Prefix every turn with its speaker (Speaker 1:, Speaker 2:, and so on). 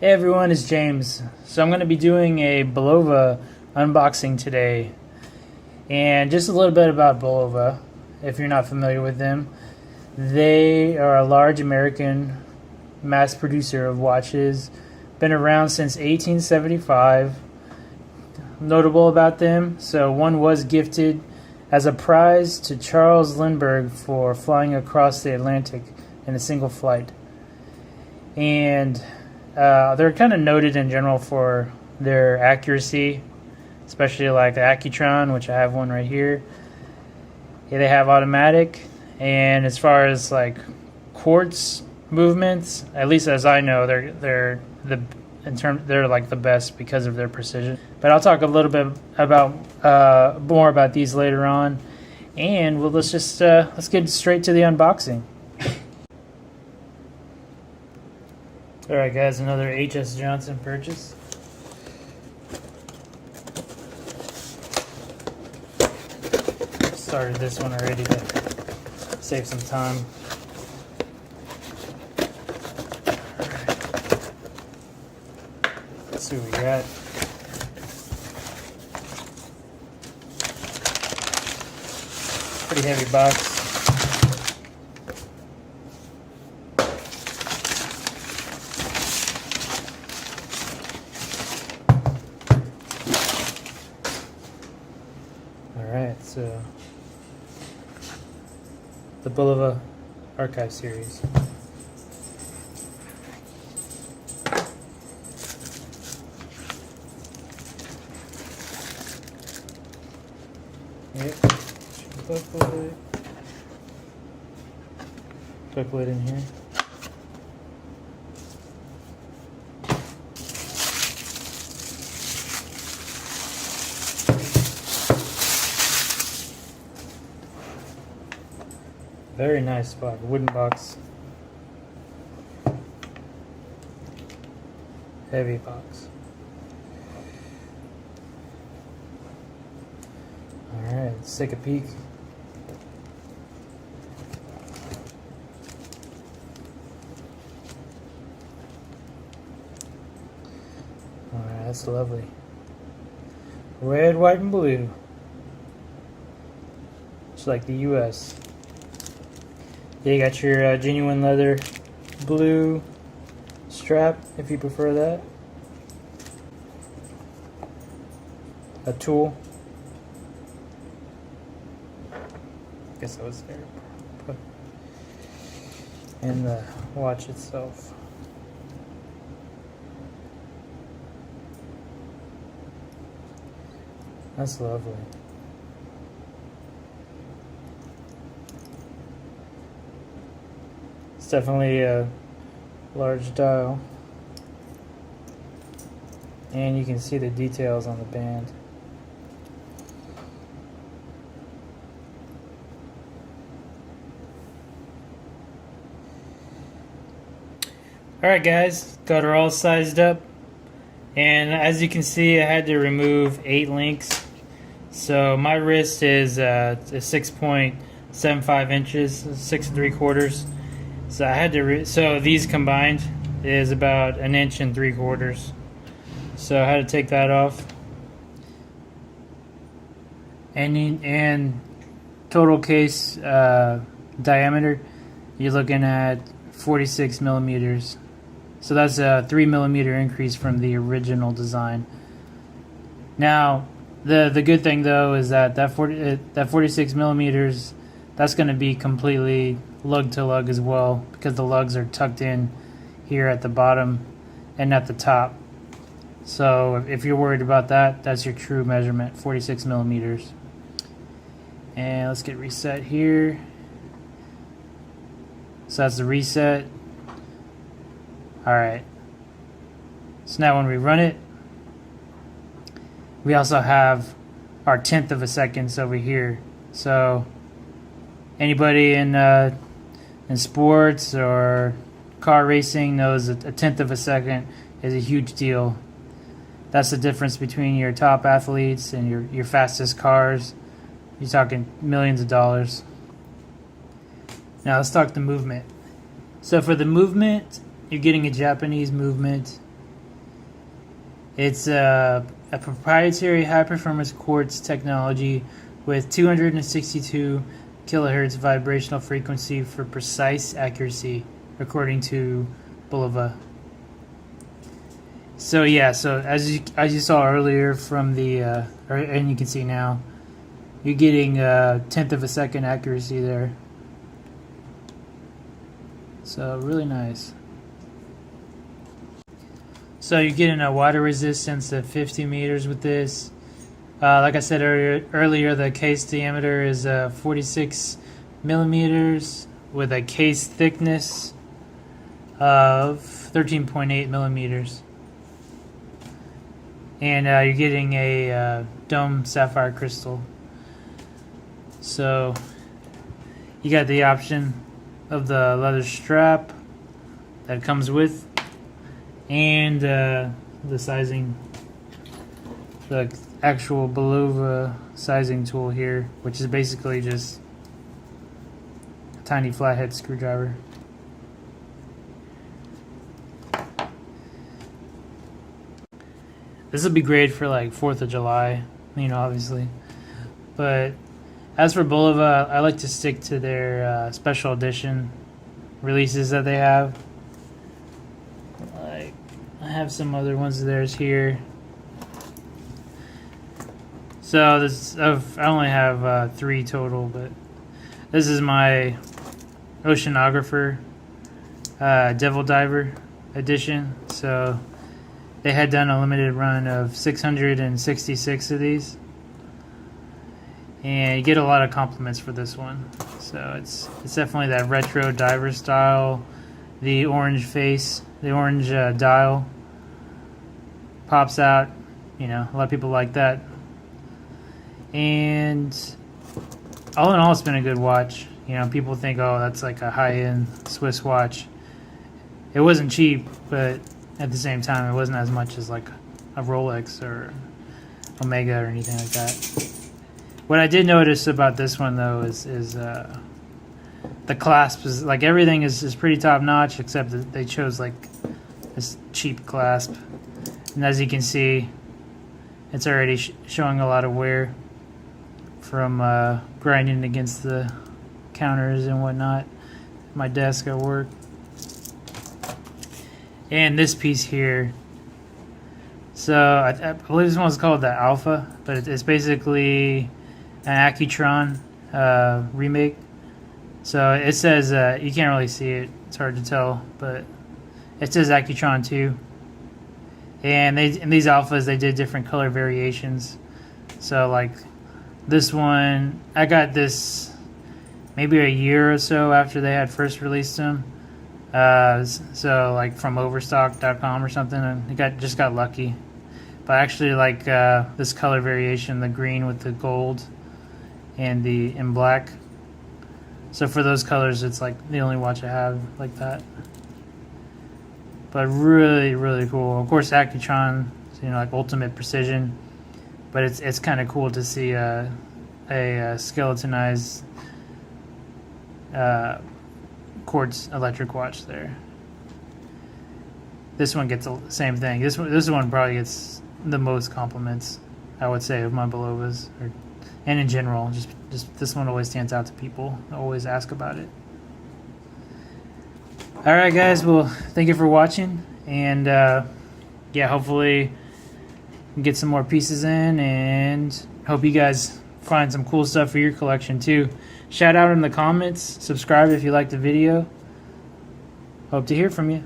Speaker 1: Hey everyone, it's James. So I'm going to be doing a Bulova unboxing today. And just a little bit about Bulova, if you're not familiar with them. They are a large American mass producer of watches. Been around since 1875. Notable about them, so one was gifted as a prize to Charles Lindbergh for flying across the Atlantic in a single flight. And they're kind of noted in general for their accuracy, especially like the Acutron, which I have one right here. Yeah, they have automatic, and as far as like quartz movements, at least as I know, they're like the best because of their precision. But I'll talk a little bit about more about these later on, and let's get straight to the unboxing. Alright guys, another H.S. Johnson purchase. Started this one already to save some time. Alright. Let's see what we got. Pretty heavy box. Alright, so the Bulova Archive series. Yep, booklet in here. Very nice box, wooden box. Heavy box. Alright, let's take a peek. Alright, that's lovely. Red, white, and blue. Just like the US. Yeah, you got your genuine leather blue strap, if you prefer that. A tool. Guess that was there. And the watch itself. That's lovely. It's definitely a large dial, and you can see the details on the band. Alright guys, got her all sized up, and as you can see I had to remove 8 links. So my wrist is 6.75 inches, 6 3/4. So I had to so these combined is about 1 3/4 inches. So I had to take that off. And total case diameter, you're looking at 46 millimeters. So that's a 3 millimeter increase from the original design. Now, the good thing though is that 46 millimeters, that's going to be completely lug to lug as well, because the lugs are tucked in here at the bottom and at the top. So if you're worried about that, that's your true measurement, 46 millimeters. And let's get reset here. So that's the reset. Alright. So now when we run it, we also have our 1/10 of a second over here. So anybody in sports or car racing knows that 1/10 of a second is a huge deal. That's the difference between your top athletes and your fastest cars. You're talking millions of dollars. Now let's talk the movement. So for the movement, you're getting a Japanese movement. It's a proprietary high-performance quartz technology with 262 kilohertz vibrational frequency for precise accuracy, according to Bulova. So yeah, so as you saw earlier from the, and you can see now, you're getting a tenth of a second accuracy there. So really nice. So you're getting a water resistance of 50 meters with this. Like I said earlier, the case diameter is 46 millimeters with a case thickness of 13.8 millimeters. And you're getting a dome sapphire crystal. So you got the option of the leather strap that it comes with, and the sizing, the actual Bulova sizing tool here, which is basically just a tiny flathead screwdriver. This will be great for like 4th of July, you know, obviously. But as for Bulova, I like to stick to their special edition releases that they have. Like, I have some other ones of theirs here. So this, I only have 3 total, but this is my Oceanographer Devil Diver edition. So they had done a limited run of 666 of these, and you get a lot of compliments for this one. So it's definitely that retro diver style. The orange face, the orange dial pops out. You know, a lot of people like that. And all in all, it's been a good watch. You know, people think, oh, that's like a high-end Swiss watch. It wasn't cheap, but at the same time, it wasn't as much as like a Rolex or Omega or anything like that. What I did notice about this one, though, is the clasp is like, everything is pretty top notch, except that they chose like this cheap clasp. And as you can see, it's already showing a lot of wear from grinding against the counters and whatnot. My desk at work. And this piece here, so I believe this one's called the Alpha, but it's basically an Acutron remake. So it says, you can't really see it, it's hard to tell, but it says Acutron II. And in these Alphas, they did different color variations. So like this one, I got this maybe a year or so after they had first released them. So like from overstock.com or something, and it just got lucky. But I actually like this color variation, the green with the gold and in black. So for those colors, it's like the only watch I have like that. But really, really cool. Of course, Acutron, you know, like ultimate precision. But it's kind of cool to see a skeletonized quartz electric watch there. This one gets the same thing. This one probably gets the most compliments, I would say, of my Bulovas, and in general. Just this one always stands out to people. I always ask about it. All right, guys. Well, thank you for watching, and yeah, hopefully get some more pieces in, and hope you guys find some cool stuff for your collection too. Shout out in the comments, subscribe if you liked the video. Hope to hear from you.